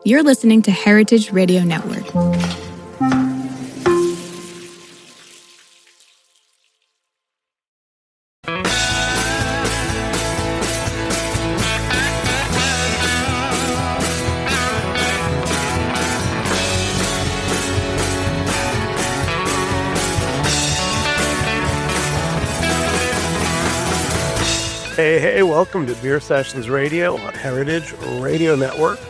You're listening to Heritage Radio Network. Hey, welcome to Beer Sessions Radio on Heritage Radio Network.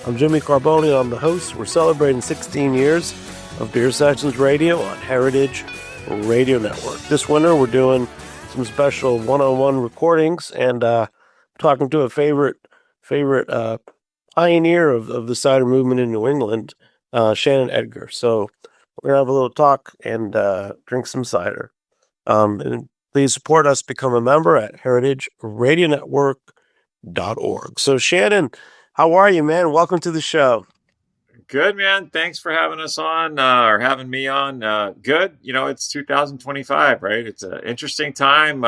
I'm Jimmy Carboni, I'm the host. We're celebrating 16 years of Beer Sessions Radio on Heritage Radio Network. This winter, we're doing some special one-on-one recordings and talking to a favorite pioneer of the cider movement in New England, Shannon Edgar. So we're going to have a little talk and drink some cider. And please support us, become a member at heritageradionetwork.org. So Shannon, how are you, man? Welcome to the show. Good, man. Thanks for having us on, or having me on. Good. It's 2025, right? It's an interesting time.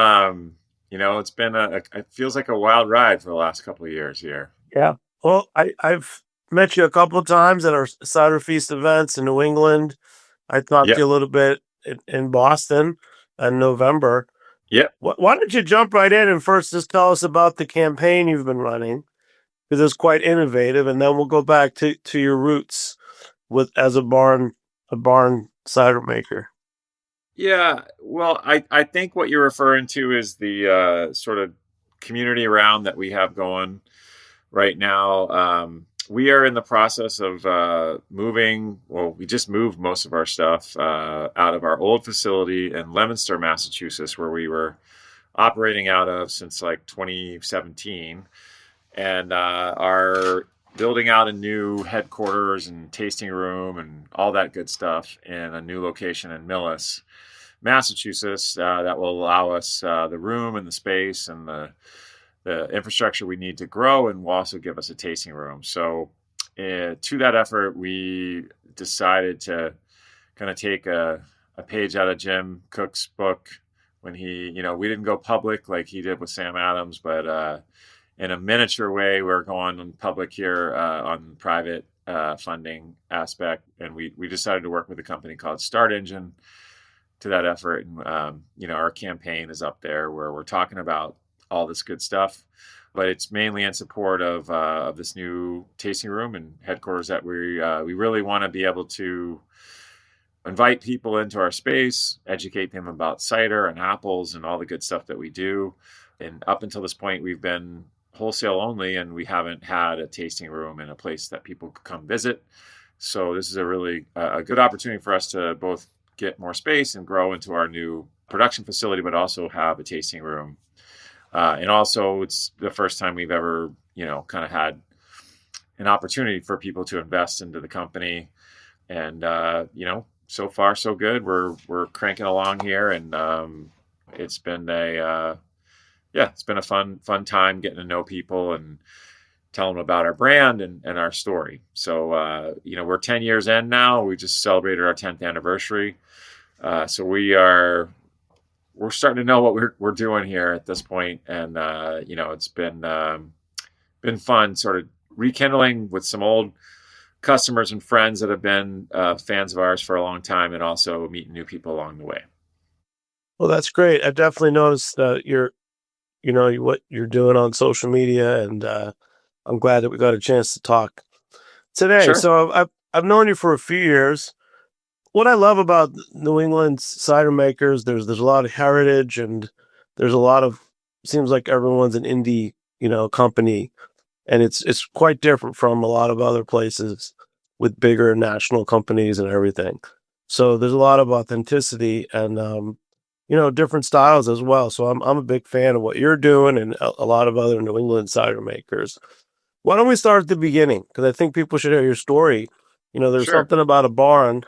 It's been it feels like a wild ride for the last couple of years here. Yeah. Well, I've met you a couple of times at our Cider Feast events in New England. I talked to you a little bit in Boston in November. Yeah. Why don't you jump right in and first just tell us about the campaign you've been running, because it's quite innovative, and then we'll go back to your roots as a barn cider maker. Yeah. Well, I think what you're referring to is the sort of community around that we have going right now. We are in the process of moving. Well, we just moved most of our stuff out of our old facility in Leominster, Massachusetts, where we were operating out of since like 2017, and are building out a new headquarters and tasting room and all that good stuff in a new location in Millis, Massachusetts, that will allow us the room and the space and the infrastructure we need to grow, and will also give us a tasting room. So to that effort, we decided to kind of take a page out of Jim Cook's book when he, we didn't go public like he did with Sam Adams, but in a miniature way, we're going public here on private funding aspect. And we decided to work with a company called Start Engine to that effort. And, our campaign is up there where we're talking about all this good stuff, but it's mainly in support of this new tasting room and headquarters that we really want to be able to invite people into our space, educate them about cider and apples and all the good stuff that we do. And up until this point, we've been wholesale only, and we haven't had a tasting room and a place that people could come visit. So this is a really a good opportunity for us to both get more space and grow into our new production facility, but also have a tasting room. And also, it's the first time we've ever, kind of had an opportunity for people to invest into the company. And, so far, so good. We're cranking along here, and it's been it's been a fun time getting to know people and telling them about our brand and our story. So, we're 10 years in now. We just celebrated our 10th anniversary. So we're starting to know what we're doing here at this point. And, it's been fun sort of rekindling with some old customers and friends that have been fans of ours for a long time, and also meeting new people along the way. Well, that's great. I definitely noticed what you're doing on social media, and I'm glad that we got a chance to talk today. Sure. So I've known you for a few years. What I love about New England's cider makers, there's a lot of heritage, and there's a lot of, seems like everyone's an indie, company, and it's quite different from a lot of other places with bigger national companies and everything. So there's a lot of authenticity and different styles as well. So I'm a big fan of what you're doing and a lot of other New England cider makers. Why don't we start at the beginning? Because I think people should hear your story. There's Sure. something about a barn.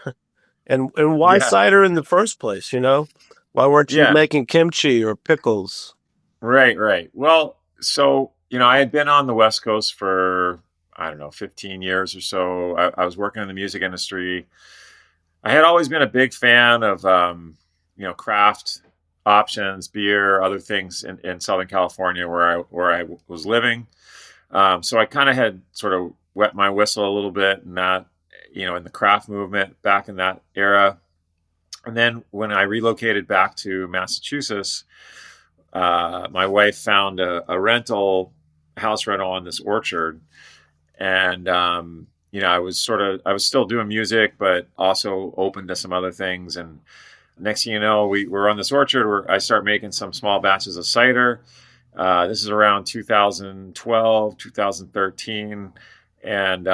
And why cider in the first place, Why weren't you making kimchi or pickles? Right. Well, so, I had been on the West Coast for, 15 years or so. I was working in the music industry. I had always been a big fan of, craft options, beer, other things in Southern California where I was living. So I kind of had sort of wet my whistle a little bit, and that, in the craft movement back in that era. And then when I relocated back to Massachusetts, my wife found a rental house rental on this orchard. And, I was still doing music, but also open to some other things. And next thing you know, we're on this orchard where I start making some small batches of cider. This is around 2012, 2013. And,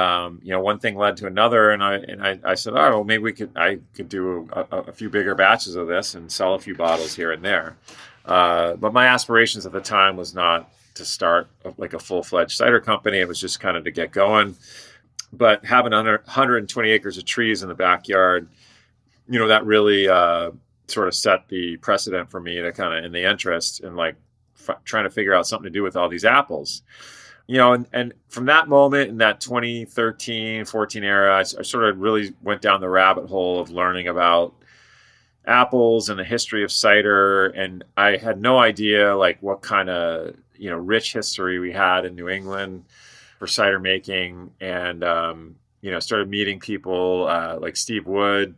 one thing led to another. And I said, oh, well, maybe I could do a few bigger batches of this and sell a few bottles here and there. But my aspirations at the time was not to start like a full-fledged cider company. It was just kind of to get going. But having 120 acres of trees in the backyard, that really sort of set the precedent for me to kind of in the interest in like trying to figure out something to do with all these apples. And from that moment in that 2013, 14 era, I sort of really went down the rabbit hole of learning about apples and the history of cider. And I had no idea like what kind of, rich history we had in New England for cider making. And, started meeting people like Steve Wood.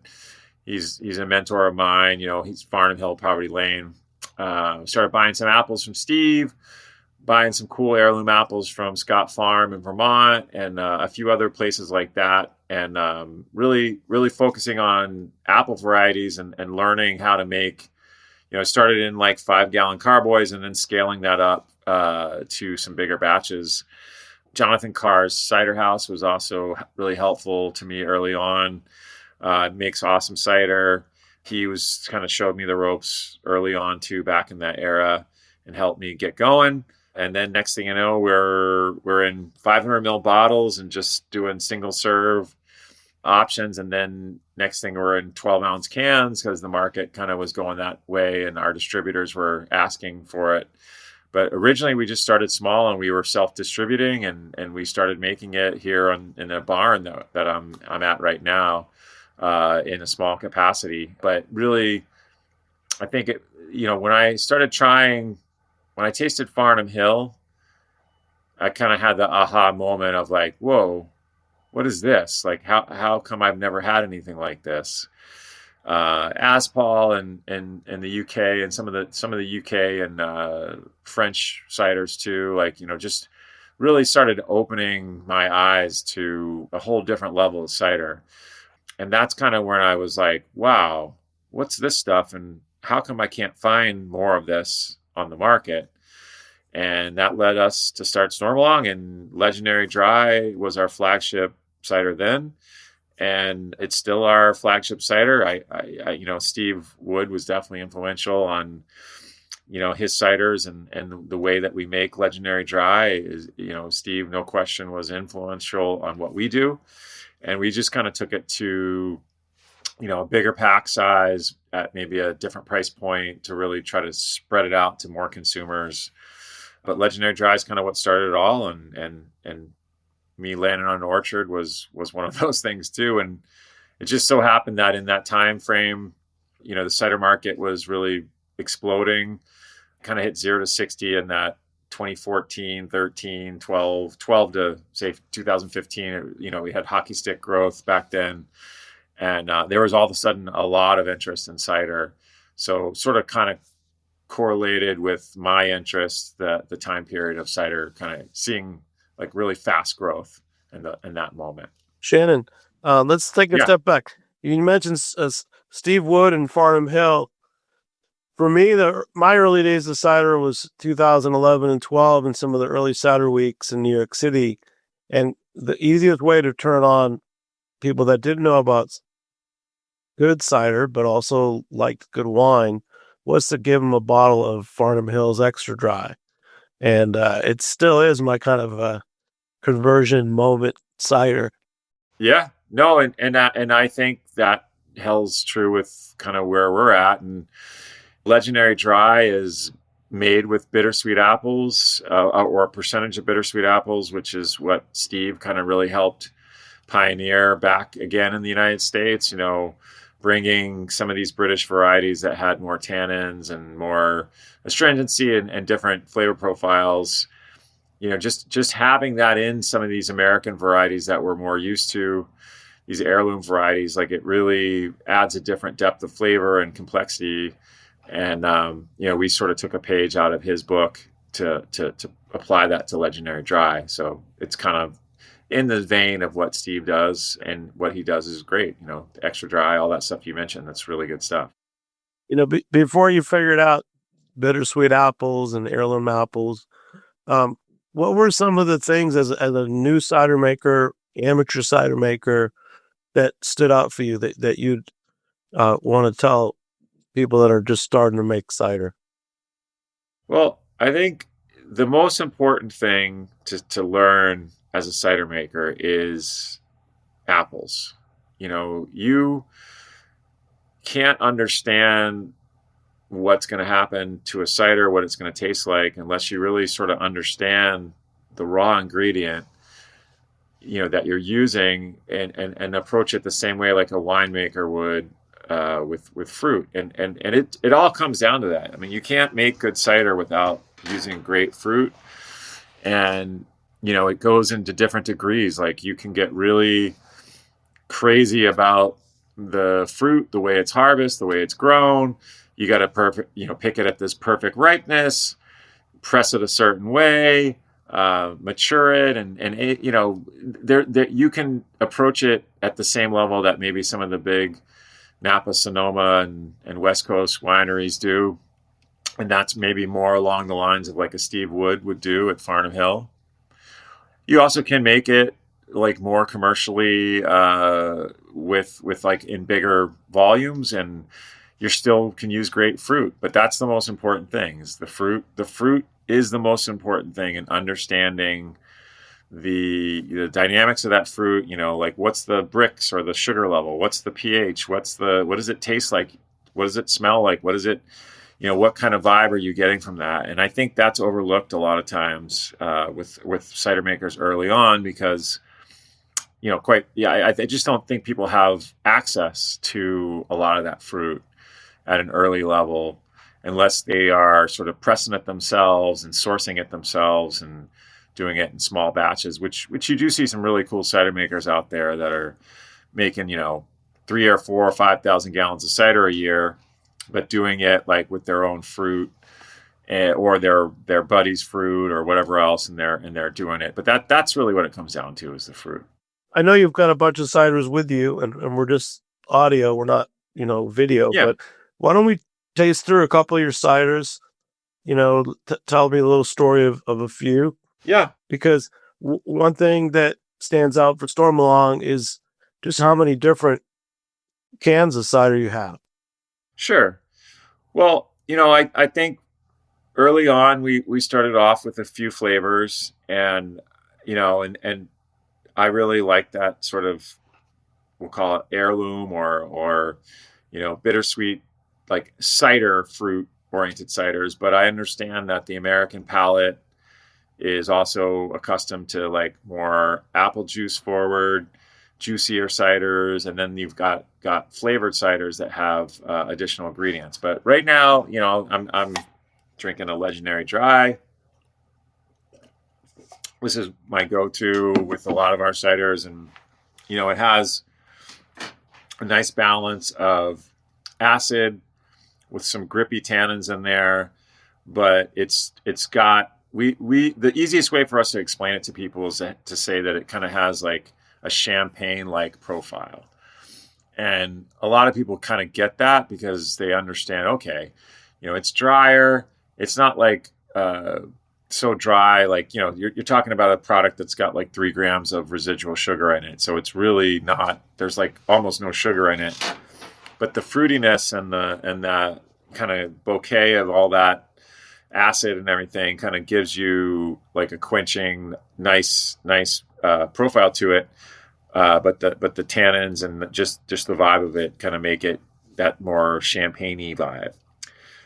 He's a mentor of mine. He's Farnham Hill, Poverty Lane. Started buying some apples from Steve, buying some cool heirloom apples from Scott Farm in Vermont, and a few other places like that. And really, really focusing on apple varieties and learning how to make, started in like 5-gallon carboys and then scaling that up to some bigger batches. Jonathan Carr's Cider House was also really helpful to me early on. Makes awesome cider. He was kind of showed me the ropes early on too, back in that era, and helped me get going. And then next thing you know, we're in 500 ml bottles and just doing single serve options. And then next thing we're in 12-ounce cans because the market kind of was going that way and our distributors were asking for it. But originally we just started small and we were self-distributing and we started making it here in a barn that I'm at right now in a small capacity. But really, I think it, when I tasted Farnham Hill, I kind of had the aha moment of like, whoa, what is this? Like, how come I've never had anything like this? Aspal and the UK and some of the UK and French ciders too, like, just really started opening my eyes to a whole different level of cider. And that's kind of when I was like, wow, what's this stuff? And how come I can't find more of this on the market? And that led us to start Stormalong, and Legendary Dry was our flagship cider then. And it's still our flagship cider. I Steve Wood was definitely influential on, his ciders and the way that we make Legendary Dry is, Steve, no question, was influential on what we do. And we just kind of took it to, a bigger pack size at maybe a different price point to really try to spread it out to more consumers. But Legendary Dry is kind of what started it all. And me landing on an orchard was one of those things too. And it just so happened that in that time frame, the cider market was really exploding, kind of hit 0 to 60 in that 2014, 13, 12 to say 2015. We had hockey stick growth back then. And there was all of a sudden a lot of interest in cider. So sort of kind of correlated with my interest, the time period of cider kind of seeing like really fast growth in that moment. Shannon, let's take a step back. You mentioned Steve Wood and Farnham Hill. For me, my early days of cider was 2011 and 12 and some of the early cider weeks in New York City. And the easiest way to turn on people that didn't know about good cider, but also liked good wine, was to give them a bottle of Farnham Hill's Extra Dry. And it still is my kind of conversion moment cider. Yeah, no, and I think that holds true with kind of where we're at. And Legendary Dry is made with bittersweet apples, or a percentage of bittersweet apples, which is what Steve kind of really helped pioneer back again in the United States. Bringing some of these British varieties that had more tannins and more astringency and different flavor profiles just having that in some of these American varieties that we're more used to, these heirloom varieties, like it really adds a different depth of flavor and complexity. And we sort of took a page out of his book to apply that to Legendary Dry. So it's kind of in the vein of what Steve does, and what he does is great. Extra dry, all that stuff you mentioned, that's really good stuff. Before you figured out bittersweet apples and heirloom apples, what were some of the things as a new cider maker, amateur cider maker, that stood out for you that you'd want to tell people that are just starting to make cider? Well, I think the most important thing to learn as a cider maker is apples. You can't understand what's going to happen to a cider, what it's going to taste like, unless you really sort of understand the raw ingredient, that you're using, and approach it the same way like a winemaker would with fruit. And it all comes down to that. I mean, you can't make good cider without using great fruit. And, it goes into different degrees. Like you can get really crazy about the fruit, the way it's harvested, the way it's grown. You got to pick it at this perfect ripeness, press it a certain way, mature it, and it, there you can approach it at the same level that maybe some of the big Napa, Sonoma, and West Coast wineries do, and that's maybe more along the lines of like a Steve Wood would do at Farnham Hill. You also can make it like more commercially with like in bigger volumes, and you still can use great fruit, but that's the most important thing is the fruit. The fruit is the most important thing, in understanding the dynamics of that fruit. Like what's the Brix or the sugar level? What's the pH? What does it taste like? What does it smell like? What is it? What kind of vibe are you getting from that? And I think that's overlooked a lot of times with cider makers early on, because I just don't think people have access to a lot of that fruit at an early level, unless they are sort of pressing it themselves and sourcing it themselves and doing it in small batches, which you do see some really cool cider makers out there that are making 3 or 4 or 5,000 gallons of cider a year, but doing it like with their own fruit, or their buddy's fruit or whatever else, and they're doing it. But that's really what it comes down to, is the fruit. I know you've got a bunch of ciders with you, and we're just audio, we're not video. Yeah. But why don't we taste through a couple of your ciders? Tell me a little story of a few. Yeah. Because one thing that stands out for Stormalong is just how many different cans of cider you have. Sure. Well, I think early on we started off with a few flavors, and and I really like that sort of, we'll call it heirloom or bittersweet, like cider fruit oriented ciders. But I understand that the American palate is also accustomed to like more apple juice forward, juicier ciders, and then you've got flavored ciders that have additional ingredients. But right now, I'm drinking a Legendary Dry. This is my go-to with a lot of our ciders, and it has a nice balance of acid with some grippy tannins in there, but it's got the easiest way for us to explain it to people is to say that it kind of has like a champagne-like profile. And a lot of people kind of get that because they understand, okay, it's drier. It's not like so dry, like, you're talking about a product that's got like 3 grams of residual sugar in it. So it's really not, there's like almost no sugar in it. But the fruitiness and that kind of bouquet of all that acid and everything kind of gives you like a quenching, nice profile to it. But the tannins and just the vibe of it kind of make it that more champagne-y vibe.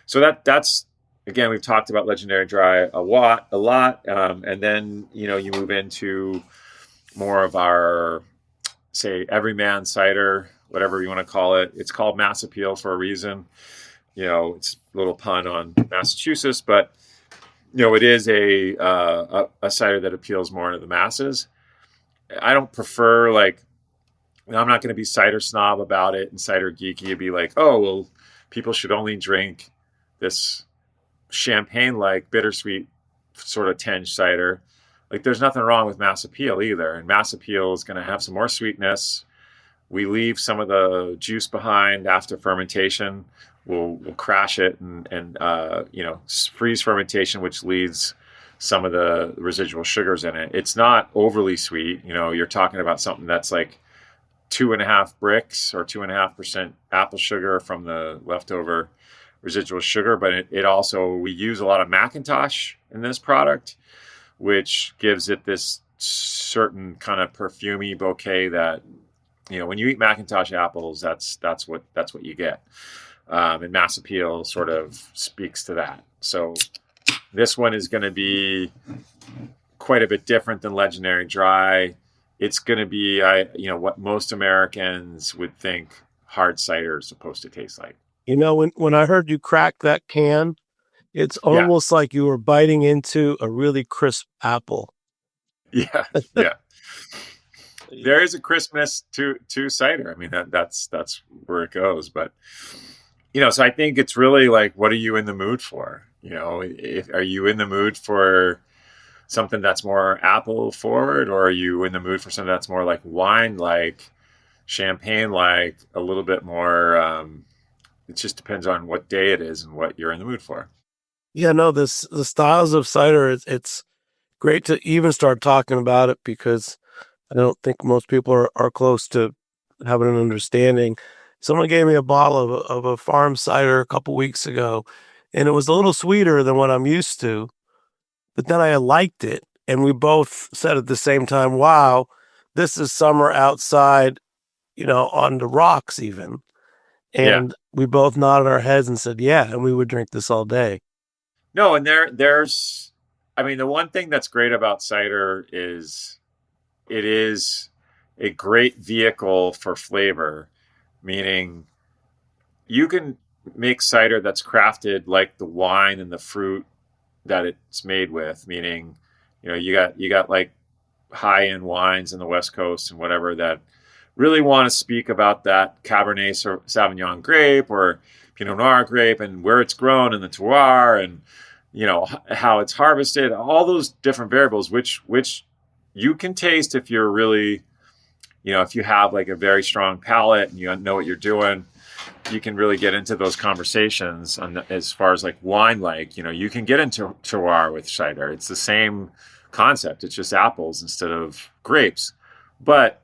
So that's again, we've talked about Legendary Dry a lot, and then you move into more of our, say, everyman cider, whatever you want to call it. It's called Mass Appeal for a reason. It's a little pun on Massachusetts, but it is a cider that appeals more to the masses. I don't prefer like, I'm not going to be cider snob about it and cider geeky and be like, oh, well, people should only drink this champagne like bittersweet sort of tinge cider. Like there's nothing wrong with mass appeal either. And mass appeal is going to have some more sweetness. We leave some of the juice behind after fermentation. We'll crash it and freeze fermentation, which leaves some of the residual sugars in it. It's not overly sweet. You're talking about something that's like 2.5 bricks or 2.5% apple sugar from the leftover residual sugar. But it also, we use a lot of Macintosh in this product, which gives it this certain kind of perfumey bouquet that, when you eat Macintosh apples, that's what you get. And mass appeal sort of speaks to that. So this one is going to be quite a bit different than Legendary Dry. It's going to be, what most Americans would think hard cider is supposed to taste like. When I heard you crack that can, it's almost like you were biting into a really crisp apple. Yeah, yeah. There is a crispness to cider. I mean, that's where it goes. But so I think it's really like, what are you in the mood for? Are you in the mood for something that's more apple forward, or are you in the mood for something that's more like wine, like champagne, like a little bit more? It just depends on what day it is and what you're in the mood for. Yeah, no, the styles of cider, it's great to even start talking about it, because I don't think most people are close to having an understanding. Someone gave me a bottle of a farm cider a couple weeks ago, and it was a little sweeter than what I'm used to, but then I liked it. And we both said at the same time, wow, this is summer outside, on the rocks even. And we both nodded our heads and said, yeah, and we would drink this all day. No, and there's, I mean, the one thing that's great about cider is it is a great vehicle for flavor, meaning you can make cider that's crafted like the wine and the fruit that it's made with, meaning, you got like high-end wines in the West Coast and whatever that really want to speak about that Cabernet Sauvignon grape or Pinot Noir grape and where it's grown in the terroir and, how it's harvested, all those different variables, which you can taste if you're really, if you have like a very strong palate and you know what you're doing, you can really get into those conversations as far as like wine, like, you can get into terroir with cider. It's the same concept. It's just apples instead of grapes, but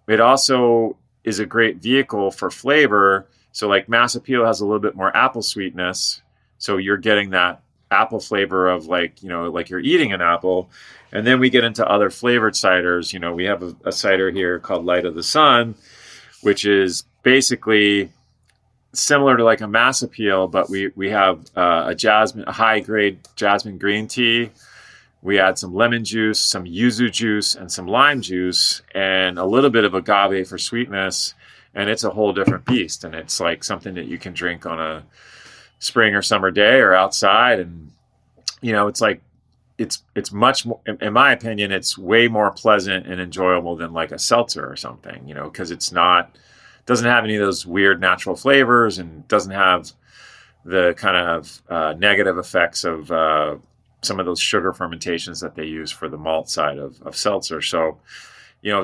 it also is a great vehicle for flavor. So like mass appeal has a little bit more apple sweetness. So you're getting that apple flavor of like, like you're eating an apple. And then we get into other flavored ciders. We have a cider here called Light of the Sun, which is basically similar to like a mass appeal, but we have a high grade jasmine green tea. We add some lemon juice, some yuzu juice, and some lime juice, and a little bit of agave for sweetness. And it's a whole different beast. And it's like something that you can drink on a spring or summer day or outside. And, it's like, it's much more, in my opinion, it's way more pleasant and enjoyable than like a seltzer or something, because doesn't have any of those weird natural flavors and doesn't have the kind of negative effects of some of those sugar fermentations that they use for the malt side of seltzer. So,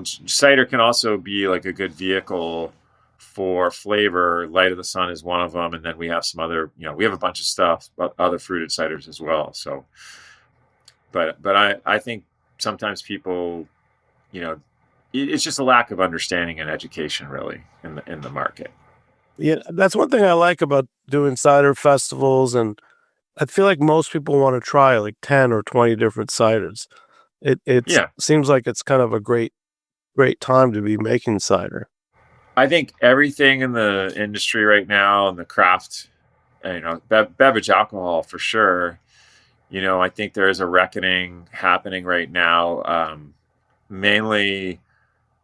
cider can also be like a good vehicle for flavor. Light of the Sun is one of them. And then we have some other, we have a bunch of stuff, other fruited ciders as well. So, but I think sometimes people, it's just a lack of understanding and education really in the market. Yeah, that's one thing I like about doing cider festivals, and I feel like most people want to try like 10 or 20 different ciders. It seems like it's kind of a great time to be making cider. I think everything in the industry right now and the craft, beverage alcohol for sure, I think there is a reckoning happening right now, mainly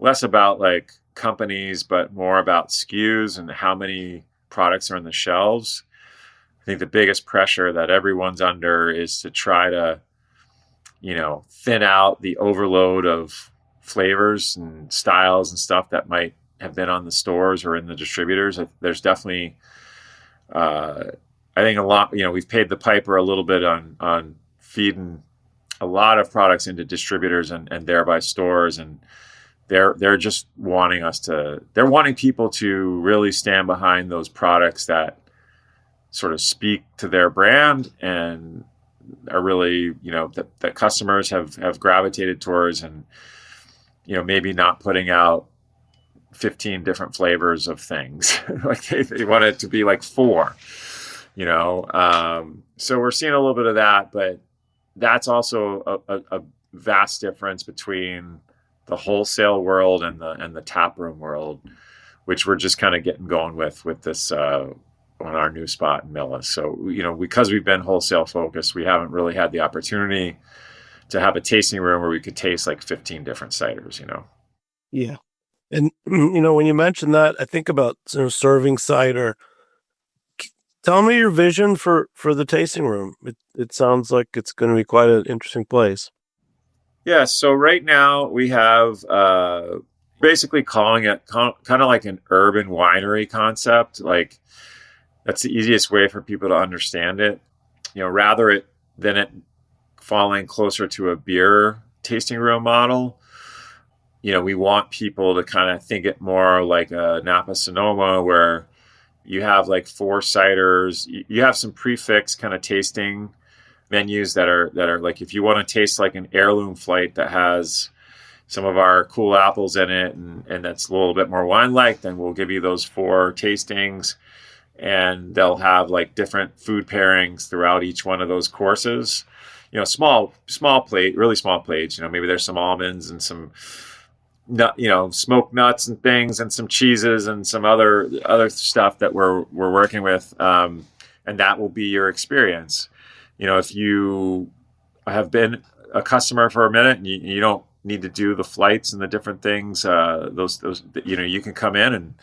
less about like companies, but more about SKUs and how many products are on the shelves. I think the biggest pressure that everyone's under is to try to, thin out the overload of flavors and styles and stuff that might have been on the stores or in the distributors. There's definitely, I think a lot, we've paid the piper a little bit on feeding a lot of products into distributors and thereby stores. And they're just they're wanting people to really stand behind those products that sort of speak to their brand and are really, that customers have gravitated towards, and, maybe not putting out 15 different flavors of things. Like they want it to be like 4, so we're seeing a little bit of that, but that's also a vast difference between the wholesale world and the taproom world, which we're just kind of getting going with this on our new spot in Millis. So, because we've been wholesale focused, we haven't really had the opportunity to have a tasting room where we could taste like 15 different ciders, Yeah. And, when you mention that, I think about serving cider. Tell me your vision for the tasting room. It sounds like it's going to be quite an interesting place. Yeah. So right now we have basically calling it kind of like an urban winery concept. Like that's the easiest way for people to understand it. Rather than it falling closer to a beer tasting room model. We want people to kind of think it more like a Napa Sonoma, where you have like 4 ciders. You have some prefix kind of tasting menus that are like, if you want to taste like an heirloom flight that has some of our cool apples in it and that's a little bit more wine-like, then we'll give you those 4 tastings, and they'll have like different food pairings throughout each one of those courses. Small plate, really small plates. Maybe there's some almonds and some smoked nuts and things, and some cheeses and some other stuff that we're working with, and that will be your experience. If you have been a customer for a minute and you don't need to do the flights and the different things, those you can come in and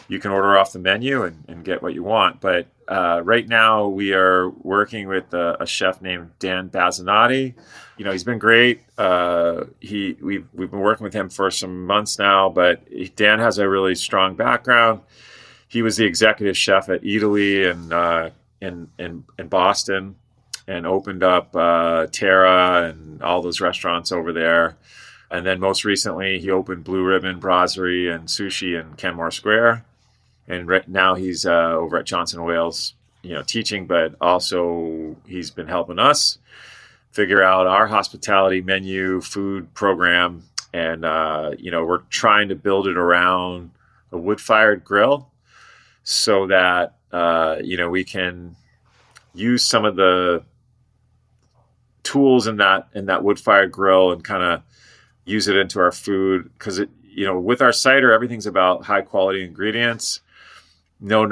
you can order off the menu and get what you want. But right now we are working with a chef named Dan Bazzanati. He's been great. We've been working with him for some months now, but Dan has a really strong background. He was the executive chef at Italy in Boston, and opened up Terra and all those restaurants over there. And then most recently, he opened Blue Ribbon Brasserie and Sushi in Kenmore Square. And right now he's over at Johnson & Wales, teaching, but also he's been helping us figure out our hospitality menu food program. And, we're trying to build it around a wood-fired grill so that, we can use some of the tools in that wood-fired grill and kind of use it into our food. Because with our cider, everything's about high quality ingredients. No,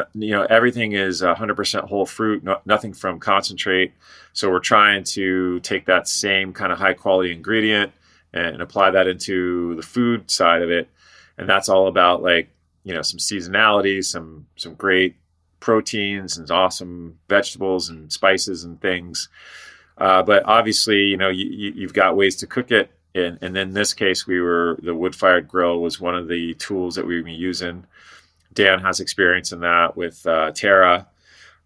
everything is 100% whole fruit, nothing from concentrate. So we're trying to take that same kind of high quality ingredient and apply that into the food side of it. And that's all about some seasonality, some great proteins and awesome vegetables and spices and things. But obviously, you've got ways to cook it. And in this case, the wood-fired grill was one of the tools that we were using. Dan has experience in that with Terra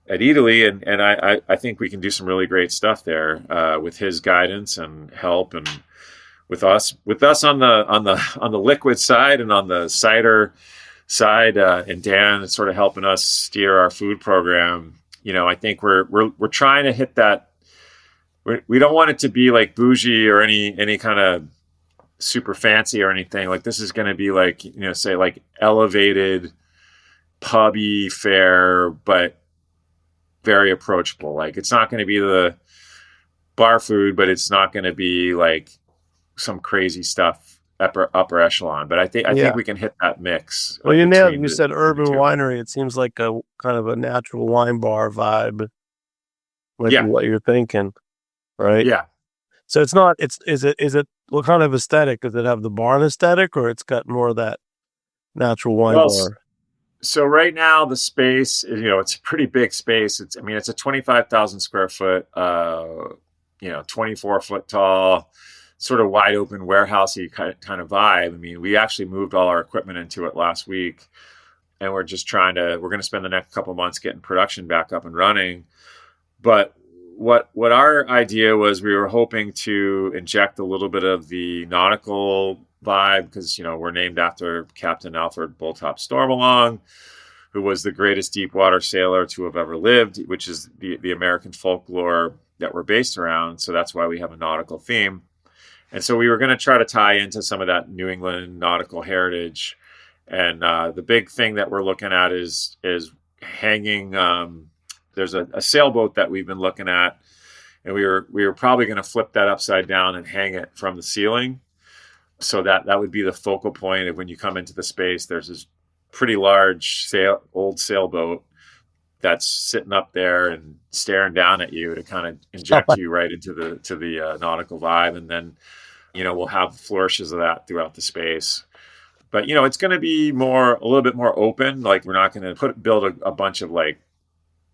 at Italy, and I think we can do some really great stuff there with his guidance and help, and with us on the liquid side and on the cider side, and Dan is sort of helping us steer our food program. I think we're trying to hit that. We don't want it to be like bougie or any kind of super fancy or anything. Like this is going to be like, say like elevated pubby fare, but very approachable. Like it's not going to be the bar food, but it's not going to be like some crazy stuff upper echelon. But I think we can hit that mix. Well, you said urban winery. It seems like a kind of a natural wine bar vibe. What you're thinking, right? Yeah. So it's not. Is it what kind of aesthetic? Does it have the barn aesthetic, or it's got more of that natural wine bar? So right now the space, it's a pretty big space. It's a 25,000 square foot, 24 foot tall, sort of wide open warehousey kind of vibe. I mean, we actually moved all our equipment into it last week, and we're going to spend the next couple months getting production back up and running. But what our idea was, we were hoping to inject a little bit of the nautical vibe, because we're named after Captain Alfred Bulltop Stormalong, who was the greatest deep water sailor to have ever lived, which is the American folklore that we're based around. So that's why we have a nautical theme. And so we were going to try to tie into some of that New England nautical heritage. And the big thing that we're looking at is hanging. There's a sailboat that we've been looking at, and we were probably going to flip that upside down and hang it from the ceiling. So that would be the focal point of when you come into the space. There's this pretty large old sailboat that's sitting up there and staring down at you to kind of inject you right into the nautical vibe. And then, we'll have flourishes of that throughout the space. But, it's going to be a little bit more open. Like, we're not going to build a bunch of like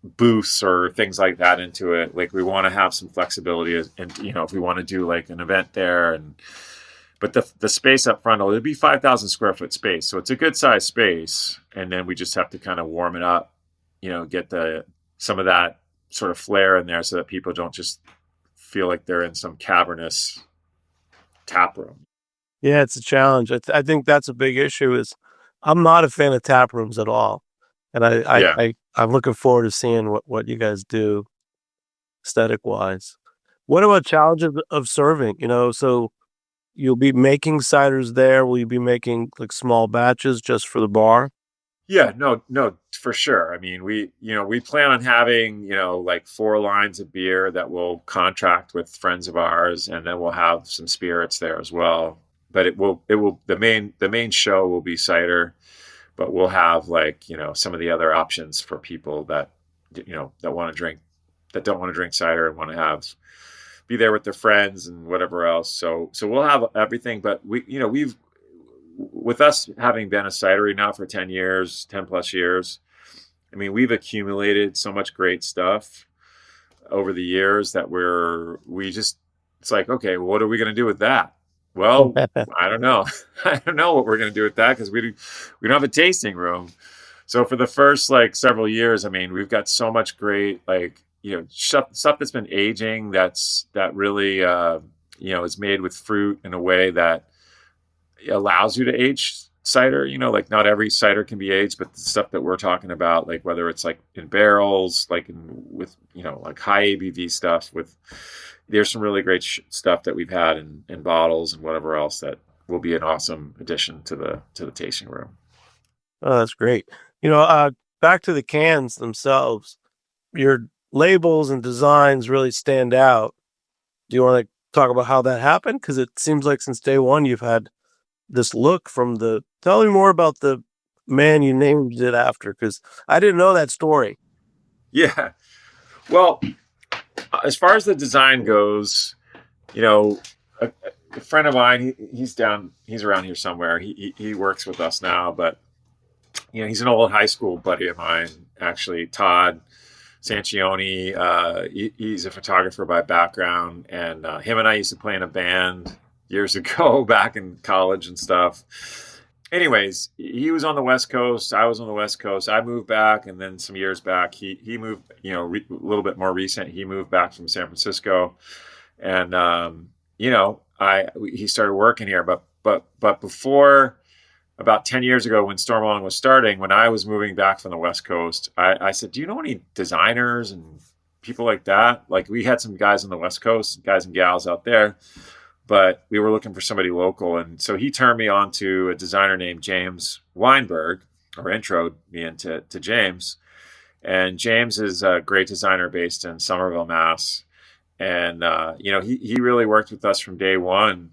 booths or things like that into it. Like, we want to have some flexibility, and, if we want to do like an event there. But the space up front, it'll be 5,000 square foot space. So it's a good size space. And then we just have to kind of warm it up, get some of that sort of flair in there so that people don't just feel like they're in some cavernous tap room. Yeah, it's a challenge. I think that's a big issue. Is I'm not a fan of tap rooms at all, and I'm looking forward to seeing what you guys do aesthetic wise. What about challenges of serving? So you'll be making ciders there. Will you be making like small batches just for the bar? Yeah, no, for sure. I mean, we plan on having, like 4 lines of beer that we'll contract with friends of ours, and then we'll have some spirits there as well. But the main show will be cider, but we'll have like, some of the other options for people that, that want to drink, that don't want to drink cider and want to be there with their friends and whatever else. So we'll have everything, but with us having been a cidery now for 10 plus years, I mean, we've accumulated so much great stuff over the years that it's like, okay, well, what are we going to do with that? Well, I don't know. I don't know what we're going to do with that, because we don't have a tasting room. So for the first like several years, I mean, we've got so much great, like, stuff that's been aging that really, is made with fruit in a way that allows you to age cider. Like, not every cider can be aged, but the stuff that we're talking about, like whether it's like in barrels, like with like high ABV stuff, there's some really great stuff that we've had in bottles and whatever else that will be an awesome addition to the tasting room. Oh, that's great. Back to the cans themselves, your labels and designs really stand out. Do you want to talk about how that happened? Because it seems like since day one you've had this look tell me more about the man you named it after, because I didn't know that story. Yeah. Well, as far as the design goes, a friend of mine, he's around here somewhere. He works with us now, but he's an old high school buddy of mine, actually, Todd Sancioni. He's a photographer by background, and him and I used to play in a band years ago back in college and stuff. Anyways, he was on the West Coast. I was on the West Coast. I moved back, and then some years back, he moved, a little bit more recent. He moved back from San Francisco, and he started working here. But before, about 10 years ago, when Stormalong was starting, when I was moving back from the West Coast, I said, "Do you know any designers and people like that?" Like, we had some guys on the West Coast, guys and gals out there, but we were looking for somebody local. And so he turned me on to a designer named James Weinberg, or introed me into James. And James is a great designer based in Somerville, Mass. And, he really worked with us from day one,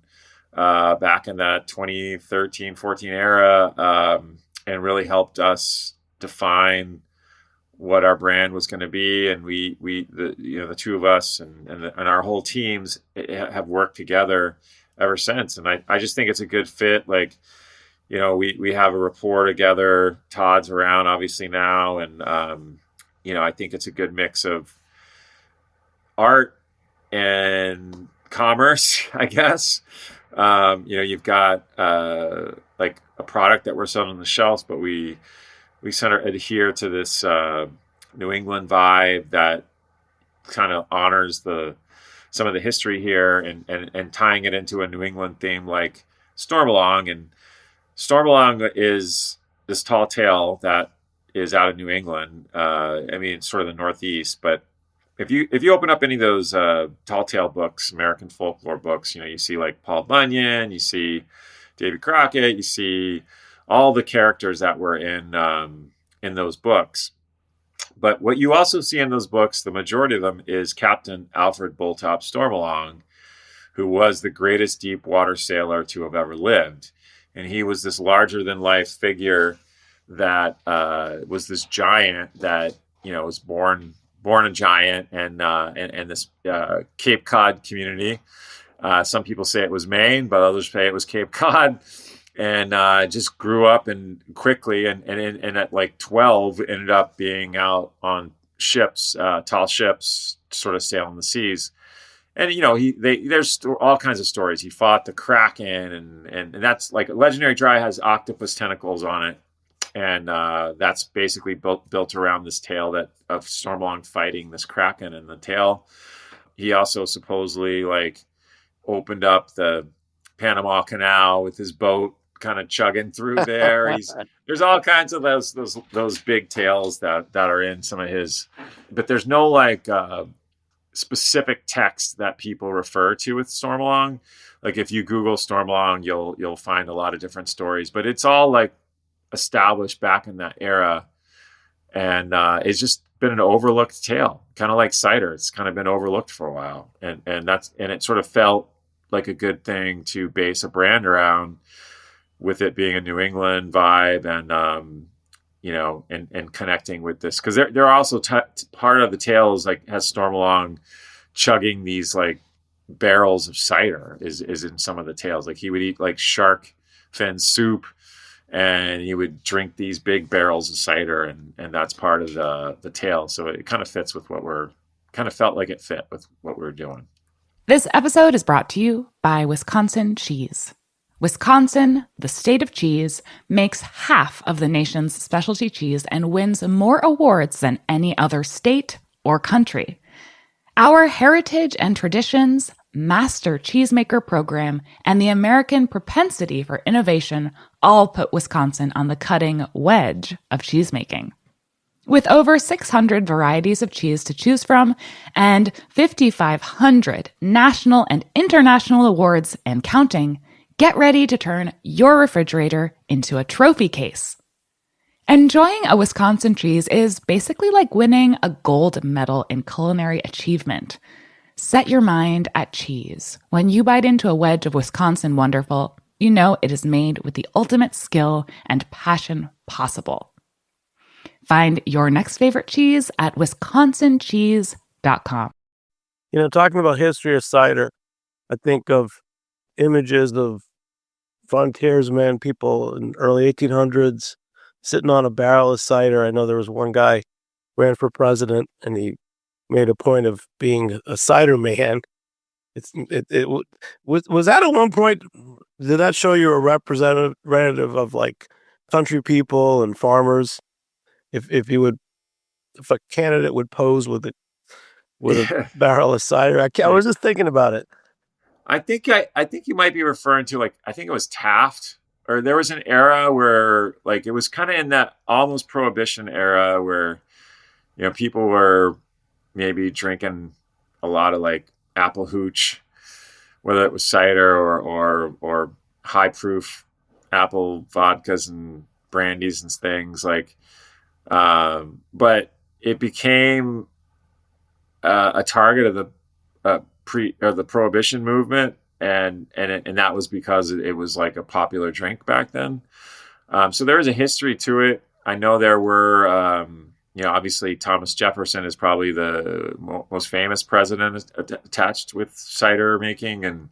back in that 2013, 14 era, and really helped us define what our brand was going to be. And the two of us and our whole teams have worked together ever since. And I just think it's a good fit. Like, we have a rapport together. Todd's around obviously now, and I think it's a good mix of art and commerce, I guess. You've got like a product that we're selling on the shelves, but we sort of adhere to this New England vibe that kind of honors some of the history here, and tying it into a New England theme like Stormalong. And Stormalong is this tall tale that is out of New England. Sort of the Northeast, but if you open up any of those tall tale books, American folklore books, you see like Paul Bunyan, you see Davy Crockett, you see all the characters that were in those books. But what you also see in those books, the majority of them, is Captain Alfred Bulltop Stormalong, who was the greatest deep water sailor to have ever lived. And he was this larger than life figure that was this giant that was born a giant, and this Cape Cod community. Some people say it was Maine, but others say it was Cape Cod, and just grew up and quickly, and at like 12 ended up being out on ships, tall ships, sort of sailing the seas. And there's all kinds of stories. He fought the Kraken, and that's like Legendary Dry has octopus tentacles on it. And that's basically built around this tale of Stormalong fighting this Kraken in the tale. He also supposedly opened up the Panama Canal with his boat, kind of chugging through there. There's all kinds of those big tales that are in some of his, but there's no specific text that people refer to with Stormalong. Like if you Google Stormalong, you'll find a lot of different stories, but it's all established back in that era, and it's just been an overlooked tale, kind of like Cider. It's kind of been overlooked for a while, and it sort of felt like a good thing to base a brand around, with it being a New England vibe, and and connecting with this, because there are also part of the tale has Stormalong chugging these barrels of cider is in some of the tales. He would eat shark fin soup, and he would drink these big barrels of cider, and that's part of the tale. So it kind of fits with felt like it fit with what we were doing. This episode is brought to you by Wisconsin Cheese. Wisconsin, the state of cheese, makes half of the nation's specialty cheese and wins more awards than any other state or country. Our heritage and traditions, master cheesemaker program, and the American propensity for innovation all put Wisconsin on the cutting wedge of cheesemaking. With over 600 varieties of cheese to choose from and 5,500 national and international awards and counting, get ready to turn your refrigerator into a trophy case. Enjoying a Wisconsin cheese is basically like winning a gold medal in culinary achievement. Set your mind at cheese. When you bite into a wedge of Wisconsin Wonderful, you know it is made with the ultimate skill and passion possible. Find your next favorite cheese at wisconsincheese.com. Talking about history of cider, I think of images of frontiersmen, people in early 1800s sitting on a barrel of cider. I know there was one guy ran for president, and he made a point of being a cider man. Was that at one point? Did that show you a representative of country people and farmers? If a candidate would pose with a barrel of cider, I was just thinking about it. I think you might be referring to I think it was Taft, or there was an era where it was kind of in that almost prohibition era where people were maybe drinking a lot of apple hooch, whether it was cider or high proof apple vodkas and brandies and things but it became a target of the prohibition movement, and that was because it was a popular drink back then. So there is a history to it. I know there were, obviously Thomas Jefferson is probably the most famous president attached with cider making, and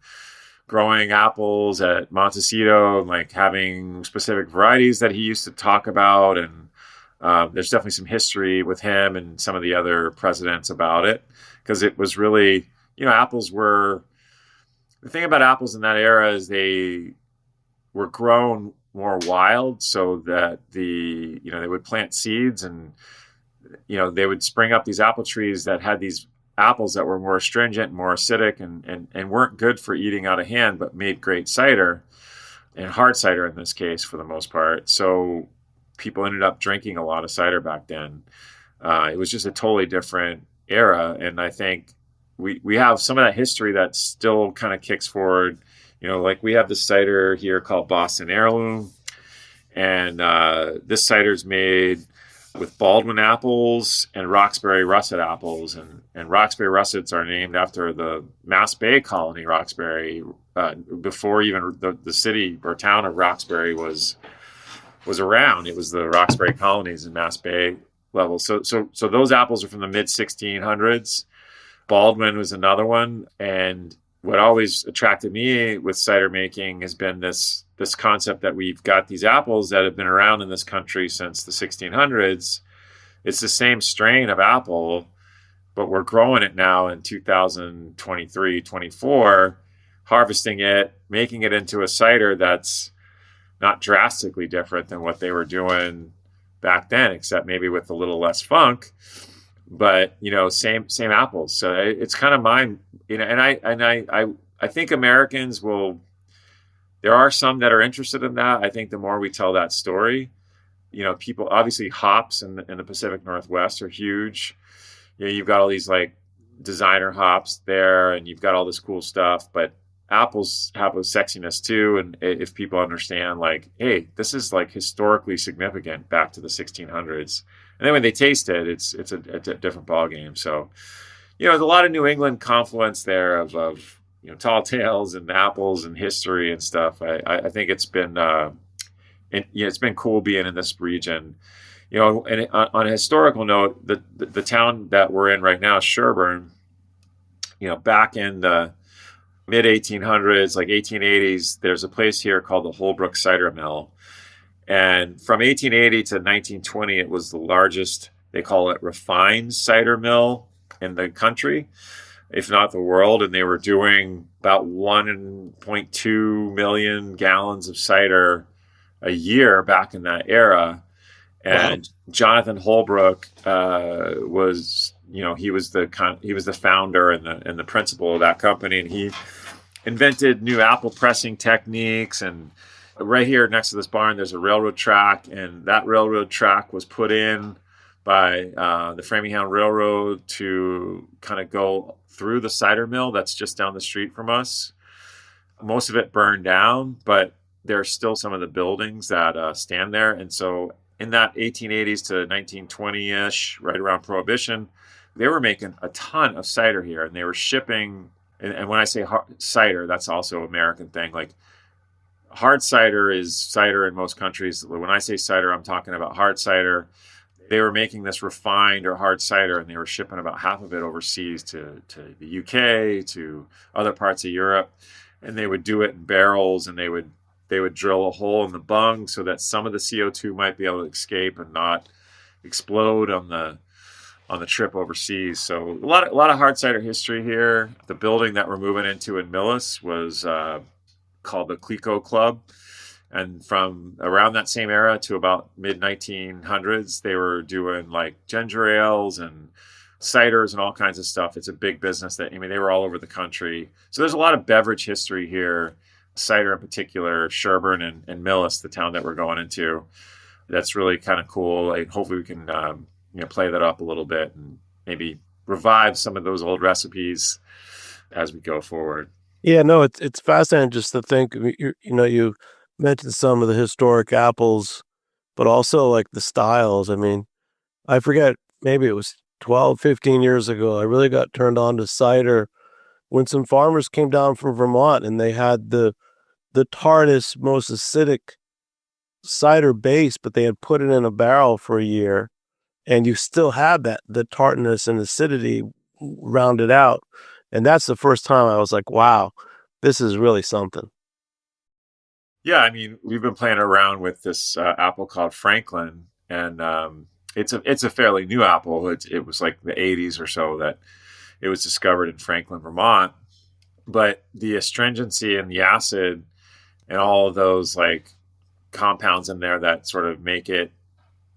growing apples at Montecito and like having specific varieties that he used to talk about. And there's definitely some history with him and some of the other presidents about it, because it was really, apples were, the thing about apples in that era is they were grown more wild, so that they would plant seeds, and they would spring up these apple trees that had these apples that were more astringent, more acidic, and weren't good for eating out of hand, but made great cider, and hard cider in this case for the most part. So people ended up drinking a lot of cider back then. It was just a totally different era, and I think we have some of that history that still kind of kicks forward. Like we have this cider here called Boston Heirloom, and this cider's made with Baldwin apples and Roxbury russet apples, and Roxbury russets are named after the Mass Bay colony Roxbury, before even the city or town of Roxbury was around. It was the Roxbury colonies in Mass Bay level. So those apples are from the mid 1600s. Baldwin was another one, and what always attracted me with cider making has been this concept that we've got these apples that have been around in this country since the 1600s. It's the same strain of apple, but we're growing it now in 2023, 24, harvesting it, making it into a cider that's not drastically different than what they were doing back then, except maybe with a little less funk. But same apples. So it's kind of mine, and I think Americans will. There are some that are interested in that. I think the more we tell that story, people, obviously hops in the Pacific Northwest are huge. You've got all these like designer hops there, and you've got all this cool stuff. But apples have a sexiness too, and if people understand, like, hey, this is like historically significant back to the 1600s. And then when they taste it, it's a different ballgame. So, there's a lot of New England confluence there of tall tales and apples and history and stuff. I think it's been it's been cool being in this region. And on a historical note, the town that we're in right now, Sherburne, back in the mid 1800s, like 1880s, there's a place here called the Holbrook Cider Mill. And from 1880 to 1920, it was the largest, they call it refined cider mill in the country, if not the world. And they were doing about 1.2 million gallons of cider a year back in that era. And wow. Jonathan Holbrook was, he was the founder and the principal of that company, and he invented new apple pressing techniques. And right here next to this barn, there's a railroad track, and that railroad track was put in by the Framingham Railroad to kind of go through the cider mill that's just down the street from us. Most of it burned down, but there's still some of the buildings that stand there. And so in that 1880s to 1920-ish, right around Prohibition, they were making a ton of cider here, and they were shipping. And when I say cider, that's also an American thing. Like, hard cider is cider in most countries. When I say cider, I'm talking about hard cider. They were making this refined or hard cider, and they were shipping about half of it overseas to the UK, to other parts of Europe. And they would do it in barrels, and they would drill a hole in the bung so that some of the CO2 might be able to escape and not explode on the trip overseas. So a lot of hard cider history here. The building that we're moving into in Millis was called the Clico Club. And from around that same era to about mid 1900s, they were doing like ginger ales and ciders and all kinds of stuff. It's a big business they were all over the country. So there's a lot of beverage history here, cider in particular, Sherburne and Millis, the town that we're going into. That's really kind of cool. And hopefully we can play that up a little bit and maybe revive some of those old recipes as we go forward. Yeah, no, it's fascinating just to think. You mentioned some of the historic apples, but also like the styles. I mean, I forget, maybe it was 12, 15 years ago, I really got turned on to cider when some farmers came down from Vermont, and they had the tartest, most acidic cider base, but they had put it in a barrel for a year, and you still have the tartness and acidity rounded out. And that's the first time I was like, wow, this is really something. Yeah, I mean, we've been playing around with this apple called Franklin, and it's a fairly new apple. It was like the 80s or so that it was discovered in Franklin, Vermont. But the astringency and the acid and all of those like compounds in there that sort of make it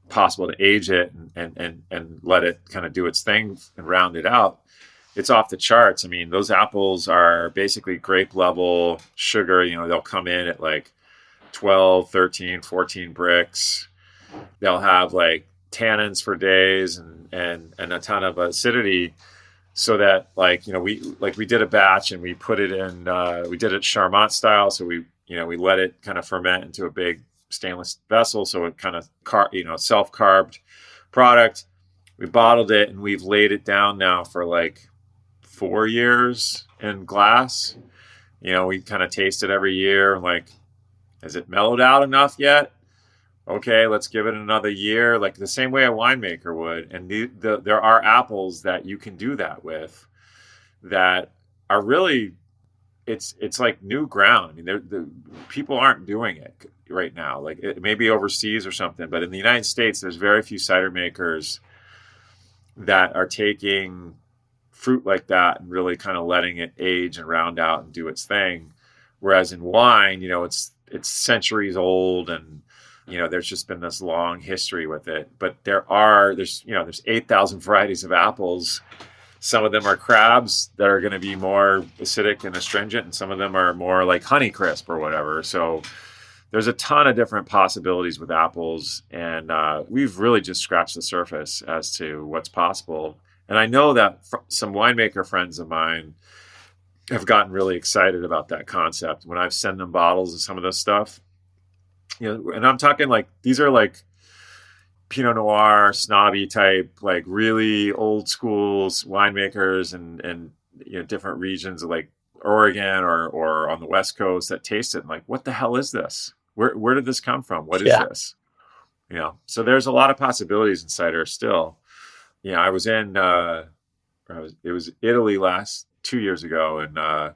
possible to age it and let it kind of do its thing and round it out, it's off the charts. I mean, those apples are basically grape level sugar. You know, they'll come in at like 12, 13, 14 bricks. They'll have like tannins for days and a ton of acidity, so that like, you know, we did a batch and we put it in, we did it Charmat style. So we let it kind of ferment into a big stainless vessel. So it kind of, self-carbed product. We bottled it and we've laid it down now for like 4 years in glass. You know, we kind of taste it every year. Like, has it mellowed out enough yet? Okay, let's give it another year, like the same way a winemaker would. And there are apples that you can do that with that are really, it's like new ground. I mean, the people aren't doing it right now. Like it may be overseas or something, but in the United States, there's very few cider makers that are taking fruit like that and really kind of letting it age and round out and do its thing. Whereas in wine, you know, it's centuries old, and you know, there's just been this long history with it. But there's 8,000 varieties of apples. Some of them are crabs that are going to be more acidic and astringent, and some of them are more like Honeycrisp or whatever. So there's a ton of different possibilities with apples, and we've really just scratched the surface as to what's possible. And I know that some winemaker friends of mine have gotten really excited about that concept when I've sent them bottles of some of this stuff. You know, and I'm talking like, these are like Pinot Noir, snobby type, like really old school winemakers and you know, different regions of like Oregon or on the West Coast that taste it and like, what the hell is this? Where did this come from? What is this? You know, so there's a lot of possibilities in cider still. You know, I was in it was Italy 2 years ago, and